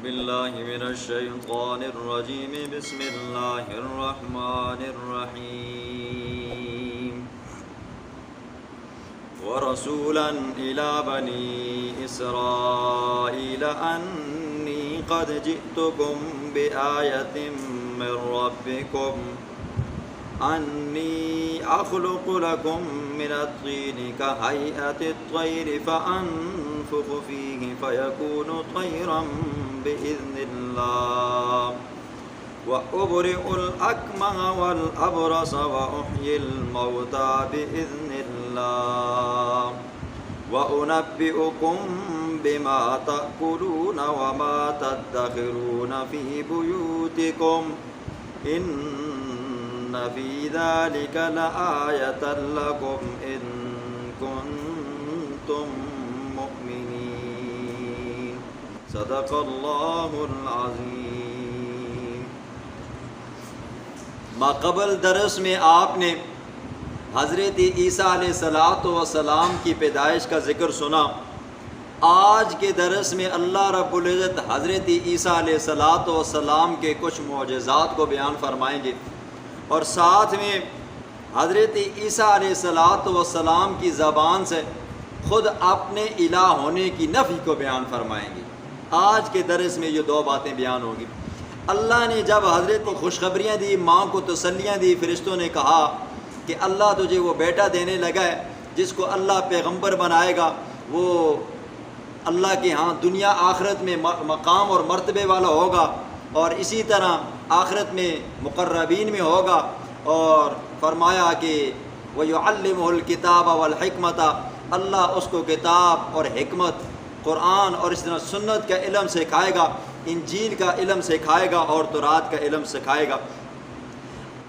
باللہ من الشیطان الرجیم بسم اللہ الرحمن الرحیم ورسولا إلى بني إسرائيل أني قد جئتكم بآية من ربكم أني أخلق لكم من الطين كهيئة الطير فأنفخ فيه فيكون طيرا بإذن الله وأبرئ الأكمه والأبرص وأحيي الموتى بإذن الله وأنبئكم بما تأكلون وما تدخرون في بيوتكم إن في ذلك لآية لكم إن كنتم مؤمنين صدق الله العظيم. ما قبل درس میں آپ نے حضرت عیسیٰ علیہ السلام کی پیدائش کا ذکر سنا. آج کے درس میں اللہ رب العزت حضرت عیسیٰ علیہ السلام کے کچھ معجزات کو بیان فرمائیں گے اور ساتھ میں حضرت عیسیٰ علیہ السلام کی زبان سے خود اپنے الہ ہونے کی نفی کو بیان فرمائیں گے. آج کے درس میں یہ دو باتیں بیان ہوگی. اللہ نے جب حضرت کو خوشخبریاں دی، ماں کو تسلیاں دی، فرشتوں نے کہا کہ اللہ تجھے وہ بیٹا دینے لگا ہے جس کو اللہ پیغمبر بنائے گا، وہ اللہ کے ہاں دنیا آخرت میں مقام اور مرتبے والا ہوگا اور اسی طرح آخرت میں مقربین میں ہوگا. اور فرمایا کہ وَيُعَلِّمُهُ الْكِتَابَ وَالْحِكْمَةَ، اللہ اس کو کتاب اور حکمت، قرآن اور اس طرح سنت کا علم سکھائے گا، انجیل کا علم سکھائے گا اور تورات کا علم سکھائے گا.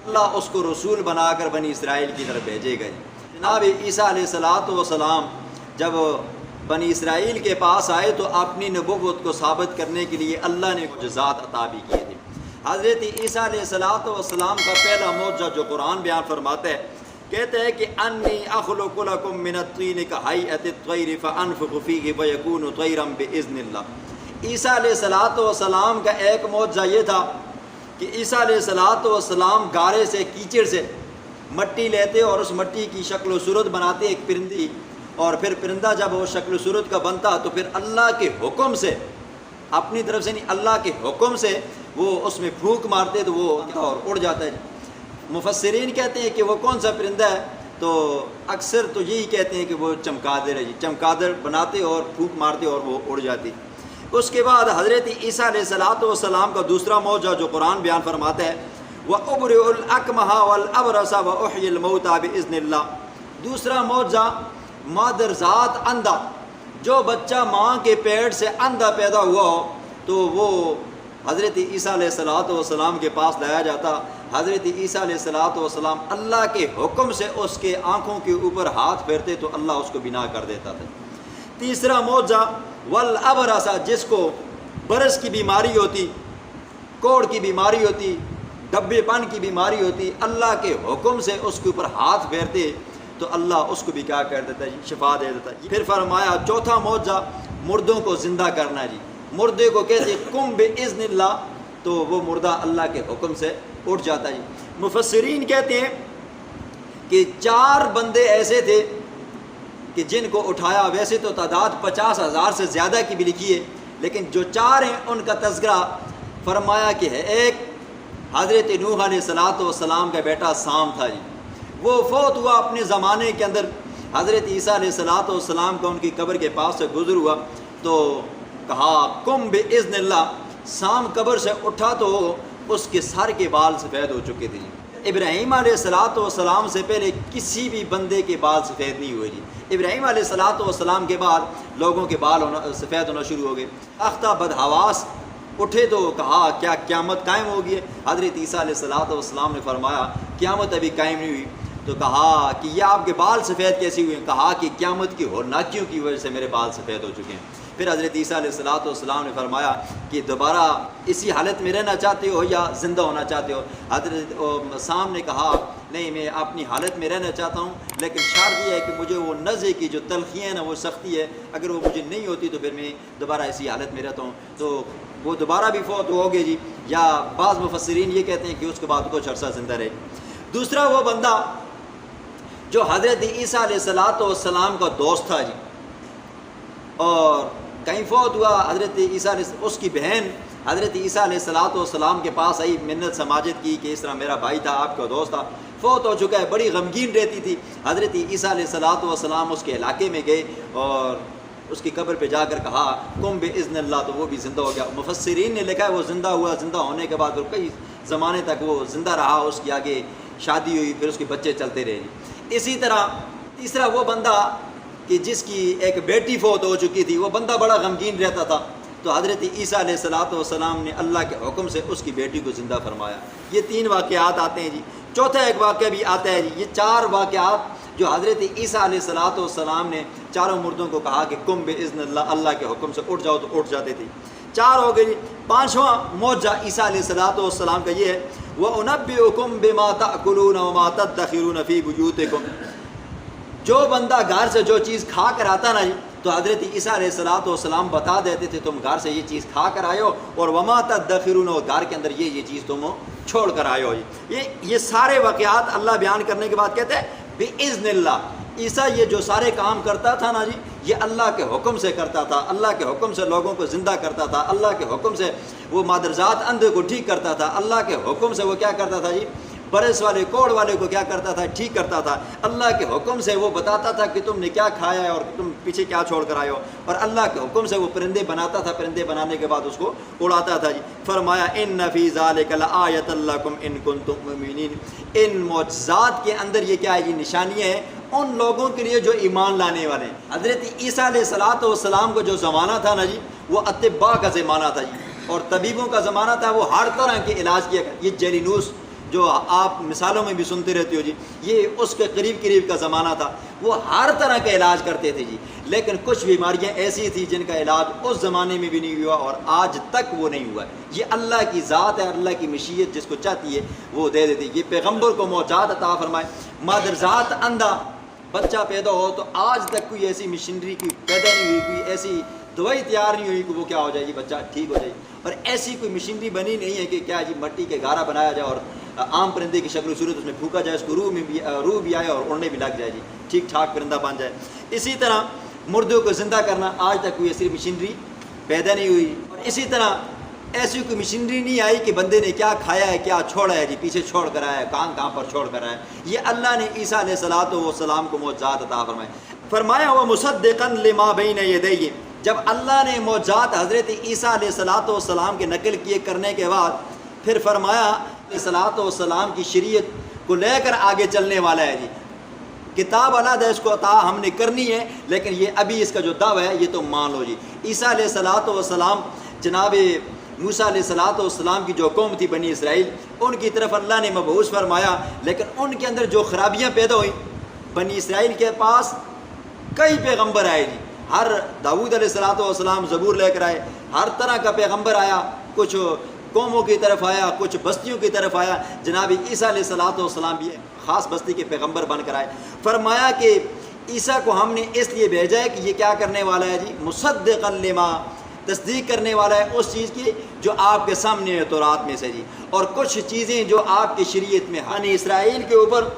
اللہ اس کو رسول بنا کر بنی اسرائیل کی طرف بھیجے گئے. جناب عیسیٰ علیہ السلام جب بنی اسرائیل کے پاس آئے تو اپنی نبوت کو ثابت کرنے کے لیے اللہ نے معجزات عطا بھی کیے تھے. حضرت عیسیٰ علیہ السلام کا پہلا معجزہ جو قرآن بیان فرماتا ہے، کہتے ہیں کہ انی اخلق لکم من الطین کہیئۃ الطیر فانفخ فیہ فیکون طیرا باذن اللہ. عیسیٰ علیہ السلام کا ایک معجزہ یہ تھا کہ عیسیٰ علیہ السلام گارے سے، کیچڑ سے مٹی لیتے اور اس مٹی کی شکل و صورت بناتے ایک پرندی، اور پھر پرندہ جب وہ شکل و صورت کا بنتا تو پھر اللہ کے حکم سے، اپنی طرف سے نہیں، اللہ کے حکم سے وہ اس میں پھونک مارتے تو وہ اور اڑ جاتا ہے. مفسرین کہتے ہیں کہ وہ کون سا پرندہ ہے، تو اکثر تو یہی کہتے ہیں کہ وہ چمگادڑ ہے. چمگادڑ بناتے اور پھونک مارتے اور وہ اڑ جاتی. اس کے بعد حضرت عیسیٰ علیہ السلام کا دوسرا معجزہ جو قرآن بیان فرماتا ہے وَأُبْرِئُ الْأَكْمَهَ وَالْأَبْرَصَ وَأُحْيِي الْمَوْتَى بِإِذْنِ اللَّهِ. دوسرا معجزہ مادرزاد اندھا، جو بچہ ماں کے پیٹ سے اندھا پیدا ہوا ہو تو وہ حضرت عیسیٰ علیہ السلام کے پاس لایا جاتا. حضرت عیسیٰ علیہ السلام اللہ کے حکم سے اس کے آنکھوں کے اوپر ہاتھ پھیرتے تو اللہ اس کو بنا کر دیتا تھا. تیسرا معجزہ والابرص، جس کو برس کی بیماری ہوتی، کوڑھ کی بیماری ہوتی، ڈبے پن کی بیماری ہوتی، اللہ کے حکم سے اس کے اوپر ہاتھ پھیرتے تو اللہ اس کو بھی کیا کر دیتا ہے، شفا دے دیتا ہے. پھر فرمایا چوتھا معجزہ مردوں کو زندہ کرنا جی. مردے کو کہتے کم باذن اللہ، تو وہ مردہ اللہ کے حکم سے اٹھ جاتا ہے. مفسرین کہتے ہیں کہ 4 بندے ایسے تھے کہ جن کو اٹھایا. ویسے تو تعداد 50,000 سے زیادہ کی بھی لکھی ہے، لیکن جو 4 ہیں ان کا تذکرہ فرمایا کہ ہے. ایک حضرت نوح علیہ السلام کا بیٹا سام تھا جی. وہ فوت ہوا اپنے زمانے کے اندر. حضرت عیسیٰ علیہ السلام کا ان کی قبر کے پاس سے گزر ہوا تو کہا کم باذن اللہ. سام قبر سے اٹھا تو اس کے سر کے بال سفید ہو چکے تھے. ابراہیم علیہ السلام سے پہلے کسی بھی بندے کے بال سفید نہیں ہوئے جی. ابراہیم علیہ السلام کے بعد لوگوں کے بال سفید ہونا شروع ہو گئے. اختہ بدحواس اٹھے تو کہا کیا قیامت قائم ہوگی؟ حضرت عیسیٰ علیہ السلام نے فرمایا قیامت ابھی قائم نہیں ہوئی. تو کہا کہ یہ آپ کے بال سفید کیسے ہوئے؟ کہا کہ قیامت کی ہولناکیوں کی وجہ سے میرے بال سفید ہو چکے ہیں. پھر حضرت عیسیٰ علیہ السلام نے فرمایا کہ دوبارہ اسی حالت میں رہنا چاہتے ہو یا زندہ ہونا چاہتے ہو؟ حضرت سام نے کہا نہیں، میں اپنی حالت میں رہنا چاہتا ہوں، لیکن شرط یہ ہے کہ مجھے وہ نزے کی جو تلخیاں ہیں نا، وہ سختی ہے، اگر وہ مجھے نہیں ہوتی تو پھر میں دوبارہ اسی حالت میں رہتا ہوں، تو وہ دوبارہ بھی فوت ہو گئے جی، یا بعض مفسرین یہ کہتے ہیں کہ اس کے بعد کچھ عرصہ زندہ رہے۔ دوسرا وہ بندہ جو حضرت عیسیٰ علیہ السلام کا دوست تھا جی، اور کہیں فوت ہوا، حضرت عیسیٰ اس کی بہن حضرت عیسیٰ علیہ السلام کے پاس آئی، منت سماجت کی کہ اس طرح میرا بھائی تھا، آپ کا دوست تھا، فوت ہو چکا ہے، بڑی غمگین رہتی تھی۔ حضرت عیسیٰ علیہ السلام اس کے علاقے میں گئے اور اس کی قبر پہ جا کر کہا قم باذن اللہ، تو وہ بھی زندہ ہو گیا۔ مفسرین نے لکھا ہے وہ زندہ ہوا، زندہ ہونے کے بعد کئی زمانے تک وہ زندہ رہا، اس کی آگے شادی ہوئی، پھر اس کے بچے چلتے رہے۔ اسی طرح تیسرا وہ بندہ کہ جس کی ایک بیٹی فوت ہو چکی تھی، وہ بندہ بڑا غمگین رہتا تھا، تو حضرت عیسیٰ علیہ السلام نے اللہ کے حکم سے اس کی بیٹی کو زندہ فرمایا۔ یہ 3 واقعات آتے ہیں جی۔ چوتھا ایک واقعہ بھی آتا ہے جی، یہ 4 واقعات جو حضرت عیسیٰ علیہ السلام نے چاروں مردوں کو کہا کہ قم باذن اللہ، اللہ کے حکم سے اٹھ جاؤ، تو اٹھ جاتے تھے۔ 4 ہو گئی جی۔ 5واں معجزہ عیسیٰ علیہ السلام کا یہ ہے وَأُنَبِّئُكُم بِمَا تَأْكُلُونَ وَمَا تَدَّخِرُونَ فِي بُيُوتِكُم۔ جو بندہ گھر سے جو چیز کھا کر آتا نا جی، تو حضرت عیسیٰ علیہ السلام بتا دیتے تھے تم گھر سے یہ چیز کھا کر آئے ہو، اور وما تدخرون، اور گھر کے اندر یہ چیز تم چھوڑ کر آئے ہو جی۔ یہ سارے واقعات اللہ بیان کرنے کے بعد کہتے ہیں باذن اللہ، عیسیٰ یہ جو سارے کام کرتا تھا نا جی، یہ اللہ کے حکم سے کرتا تھا، اللہ کے حکم سے لوگوں کو زندہ کرتا تھا، اللہ کے حکم سے وہ مادرزات اندھے کو ٹھیک کرتا تھا، اللہ کے حکم سے وہ کیا کرتا تھا جی، برس والے کوڑ والے کو کیا کرتا تھا، ٹھیک کرتا تھا، اللہ کے حکم سے وہ بتاتا تھا کہ تم نے کیا کھایا ہے اور تم پیچھے کیا چھوڑ کر آئے ہو، اور اللہ کے حکم سے وہ پرندے بناتا تھا، پرندے بنانے کے بعد اس کو اڑاتا تھا جی۔ فرمایا ان فی ذالک لآیۃ لکم ان کنتم مؤمنین، ان معجزات کے اندر یہ کیا ہے جی، نشانیاں ہیں ان لوگوں کے لیے جو ایمان لانے والے ہیں۔ حضرت عیسیٰ علیہ السلام کو جو زمانہ تھا نا جی، وہ اطباء کا زمانہ تھا جی، اور طبیبوں کا زمانہ تھا، وہ ہر طرح کے علاج کیا کرتے۔ یہ جیلینوس جو آپ مثالوں میں بھی سنتے رہتے ہو جی، یہ اس کے قریب کا زمانہ تھا، وہ ہر طرح کا علاج کرتے تھے جی، لیکن کچھ بیماریاں ایسی تھیں جن کا علاج اس زمانے میں بھی نہیں ہوا اور آج تک وہ نہیں ہوا۔ یہ اللہ کی ذات ہے، اللہ کی مشیت جس کو چاہتی ہے وہ دے دیتی ہے۔ یہ پیغمبر کو معجزات عطا فرمائے۔ مادرزات اندھا بچہ پیدا ہو تو آج تک کوئی ایسی مشینری کی پیدا نہیں ہوئی، کوئی ایسی دوائی تیار نہیں ہوئی کہ وہ کیا ہو جائے گی، بچہ ٹھیک ہو جائے گی، اور ایسی کوئی مشینری بنی نہیں ہے کہ کیا جی مٹی کے گارا بنایا جائے اور عام پرندے کی شکل و صورت اس میں پھونکا جائے، اس کو روح بھی آئے اور اڑنے بھی لگ جائے جی، ٹھیک ٹھاک پرندہ بن جائے۔ اسی طرح مردوں کو زندہ کرنا آج تک کوئی ایسی مشینری پیدا نہیں ہوئی، اور اسی طرح ایسی کوئی مشینری نہیں آئی کہ بندے نے کیا کھایا ہے کیا چھوڑا ہے جی، پیچھے چھوڑ کر آیا ہے، کہاں پر چھوڑ کر آیا ہے۔ یہ اللہ نے عیسیٰ علیہ السلام کو معجزات عطا فرمائے۔ فرمایا ومصدقا لما بین یدیہ، جب اللہ نے معجزات حضرت عیسیٰ علیہ السلام کے نقل کیے کرنے کے بعد پھر فرمایا السلام کی شریعت کو لے کر آگے چلنے والا ہے جی۔ کتاب علیحدہ اس کو عطا ہم نے کرنی ہے، لیکن یہ ابھی اس کا جو دعویٰ ہے یہ تو مان لو جی۔ عیسیٰ علیہ السلام جناب موسیٰ علیہ السلام کی جو قوم تھی بنی اسرائیل، ان کی طرف اللہ نے مبعوث فرمایا، لیکن ان کے اندر جو خرابیاں پیدا ہوئیں، بنی اسرائیل کے پاس کئی پیغمبر آئے جی، ہر داؤد علیہ السلام زبور لے کر آئے، ہر طرح کا پیغمبر آیا، کچھ قوموں کی طرف آیا، کچھ بستیوں کی طرف آیا۔ جناب عیسیٰ علیہ السلام بھی خاص بستی کے پیغمبر بن کر آئے۔ فرمایا کہ عیسیٰ کو ہم نے اس لیے بھیجا ہے کہ یہ کیا کرنے والا ہے جی، مصدقا لما، تصدیق کرنے والا ہے اس چیز کی جو آپ کے سامنے ہے تورات میں سے جی، اور کچھ چیزیں جو آپ کی شریعت میں بنی اسرائیل کے اوپر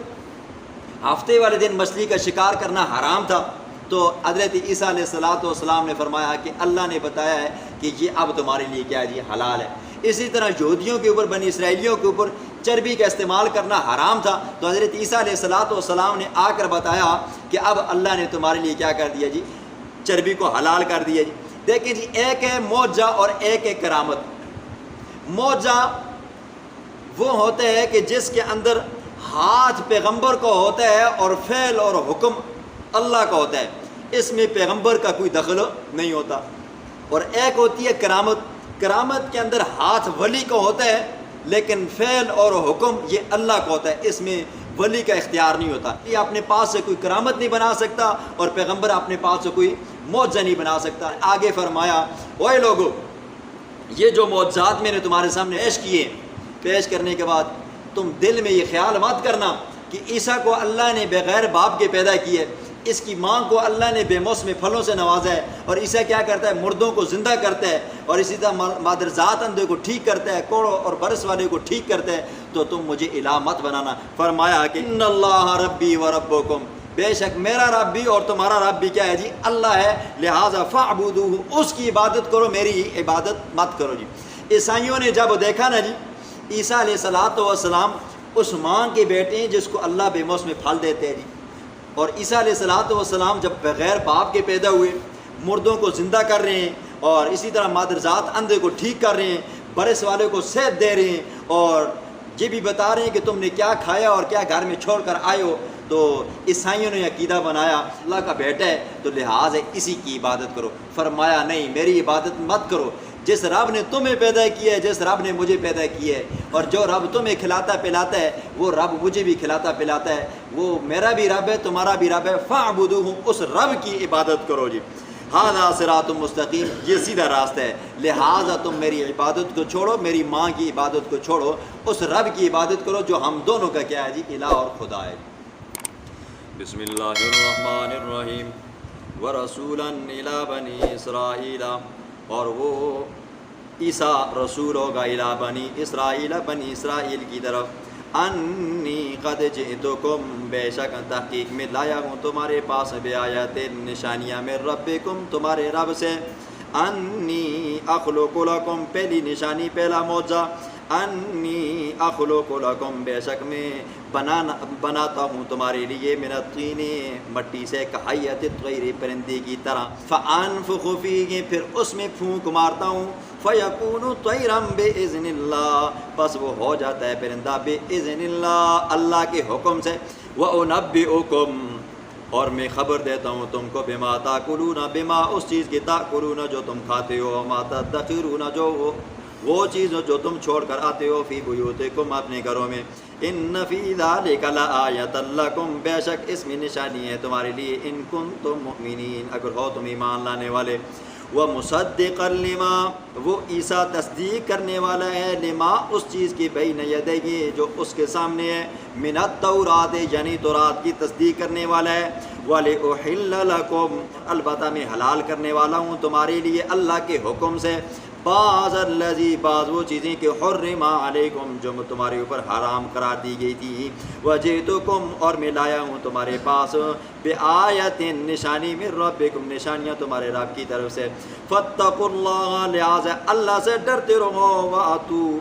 ہفتے والے دن مچھلی کا شکار کرنا حرام تھا، تو حضرت عیسیٰ علیہ السلام نے فرمایا کہ اللہ نے بتایا ہے کہ یہ اب تمہارے لیے کیا ہے جی، حلال ہے۔ اسی طرح یہودیوں کے اوپر، بنی اسرائیلیوں کے اوپر چربی کا استعمال کرنا حرام تھا، تو حضرت عیسیٰ علیہ السلام نے آ کر بتایا کہ اب اللہ نے تمہارے لیے کیا کر دیا جی، چربی کو حلال کر دیا جی۔ دیکھیں جی، ایک ہے معجزہ اور ایک ہے کرامت۔ معجزہ وہ ہوتا ہے کہ جس کے اندر ہاتھ پیغمبر کو ہوتا ہے اور فعل اور حکم اللہ کا ہوتا ہے، اس میں پیغمبر کا کوئی دخل نہیں ہوتا۔ اور ایک ہوتی ہے کرامت، کرامت کے اندر ہاتھ ولی کا ہوتا ہے لیکن فعل اور حکم یہ اللہ کا ہوتا ہے، اس میں ولی کا اختیار نہیں ہوتا۔ یہ اپنے پاس سے کوئی کرامت نہیں بنا سکتا اور پیغمبر اپنے پاس سے کوئی معجزہ نہیں بنا سکتا. آگے فرمایا اوے لوگو یہ جو معجزات میں نے تمہارے سامنے پیش کرنے کے بعد تم دل میں یہ خیال مت کرنا کہ عیسیٰ کو اللہ نے بغیر باپ کے پیدا کیے, اس کی ماں کو اللہ نے بے موسم پھلوں سے نوازا ہے, اور عیسیٰ کیا کرتا ہے مردوں کو زندہ کرتا ہے, اور اسی طرح معجزات اندھے کو ٹھیک کرتا ہے, کوڑ اور برس والے کو ٹھیک کرتا ہے, تو تم مجھے الہ مت بنانا. فرمایا کہ ان اللہ ربی و ربکم, بے شک میرا رب بھی اور تمہارا رب بھی کیا ہے جی اللہ ہے, لہٰذا فاعبدوہ, اس کی عبادت کرو, میری عبادت مت کرو جی. عیسائیوں نے جب دیکھا نا جی عیسیٰ علیہ السلام اس ماں کے بیٹے ہیں جس کو اللہ بے موسم پھل دیتے ہیں جی, اور عیسیٰ علیہ السلام جب بغیر باپ کے پیدا ہوئے مردوں کو زندہ کر رہے ہیں, اور اسی طرح معجزات اندھے کو ٹھیک کر رہے ہیں, برس والے کو صحت دے رہے ہیں, اور یہ بھی بتا رہے ہیں کہ تم نے کیا کھایا اور کیا گھر میں چھوڑ کر آئے ہو, تو عیسائیوں نے عقیدہ بنایا اللہ کا بیٹا ہے تو لہٰذا اسی کی عبادت کرو. فرمایا نہیں, میری عبادت مت کرو, جس رب نے تمہیں پیدا کیا ہے, جس رب نے مجھے پیدا کیا ہے, اور جو رب تمہیں کھلاتا پلاتا ہے وہ رب مجھے بھی کھلاتا پلاتا ہے, وہ میرا بھی رب ہے تمہارا بھی رب ہے. فاعبدوہ, اس رب کی عبادت کرو جی. ھذا صراط مستقیم, یہ سیدھا راستہ ہے, لہٰذا تم میری عبادت کو چھوڑو, میری ماں کی عبادت کو چھوڑو, اس رب کی عبادت کرو جو ہم دونوں کا کیا ہے جی الہ اور خدا ہے. بسم اللہ الرحمن الرحیم. ورسولا الی بنی اسرائیل, اور وہ عیسیٰ رسول ہوگا الی بنی اسرائیل, بنی اسرائیل کی طرف. انی قد جئتکم, بے شک تحقیق میں لایا ہوں تمہارے پاس, بآیات, نشانیاں میں ربکم, تمہارے رب سے. انی اخلق لکم, پہلی نشانی پہلا معجزہ, انی اخلق لکم, بے شک میں بناتا ہوں تمہارے لیے, من الطین, مٹی سے, کحیۃ الطیر, پرندے کی طرح. فانفخ فیہ, پھر اس میں پھونک مارتا ہوں, فیکون طیرا باذن اللہ, بس وہ ہو جاتا ہے پرندہ باذن اللہ, اللہ کے حکم سے. وانبئکم, اور میں خبر دیتا ہوں تم کو, بما تاکلون, بما اس چیز کی, تاکلون جو تم کھاتے ہو, وما تدخرون, جو وہ چیز جو تم چھوڑ کر آتے ہو, فی بیوتکم, اپنے گھروں میں. ان فی ذلک لآیۃ لکم, بے شک اس میں نشانی ہے تمہارے لیے, ان کنتم مؤمنین, اگر ہو تم ایمان لانے والے. ومصدقا لما, وہ عیسیٰ تصدیق کرنے والا ہے, لما, اس چیز کی, بین یدیہ, جو اس کے سامنے ہے, من التورات, یعنی تورات کی تصدیق کرنے والا ہے. وَلِأُحِلَّ لَكُمْ, البتہ میں حلال کرنے والا ہوں تمہارے لیے اللہ کے حکم سے, بعض الذی, بعض وہ چیزیں کہ حرم علیکم, جو تمہارے اوپر حرام قرار دی گئی تھی. وجئتکم, اور میں لایا ہوں تمہارے پاس, بآیت, نشانی, من ربکم, نشانیاں تمہارے رب کی طرف سے. فاتقوا اللہ, لہٰذا اللہ سے ڈرتے رہو,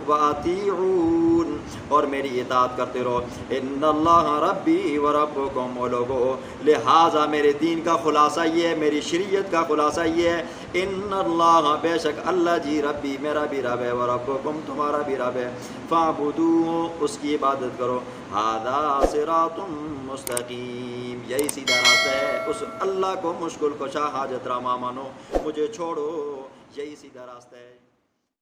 وَأَطِیعُونَ, اور میری اطاعت کرتے رہو. ان اللہ ربی و ربکم, وہ لوگو, لہٰذا میرے دین کا خلاصہ یہ ہے, میری شریعت کا خلاصہ یہ ہے, ان اللہ, بے شک اللہ جی, ربی, میرا بھی رب ہے, و ربکم, تمہارا بھی رب ہے. فاعبدوہ, اس کی عبادت کرو. ھذا صراط مستقیم, یہی سیدھا راستہ ہے, اس اللہ کو مشکل کشا حاجت روا مانو, مجھے چھوڑو, یہی سیدھا راستہ ہے.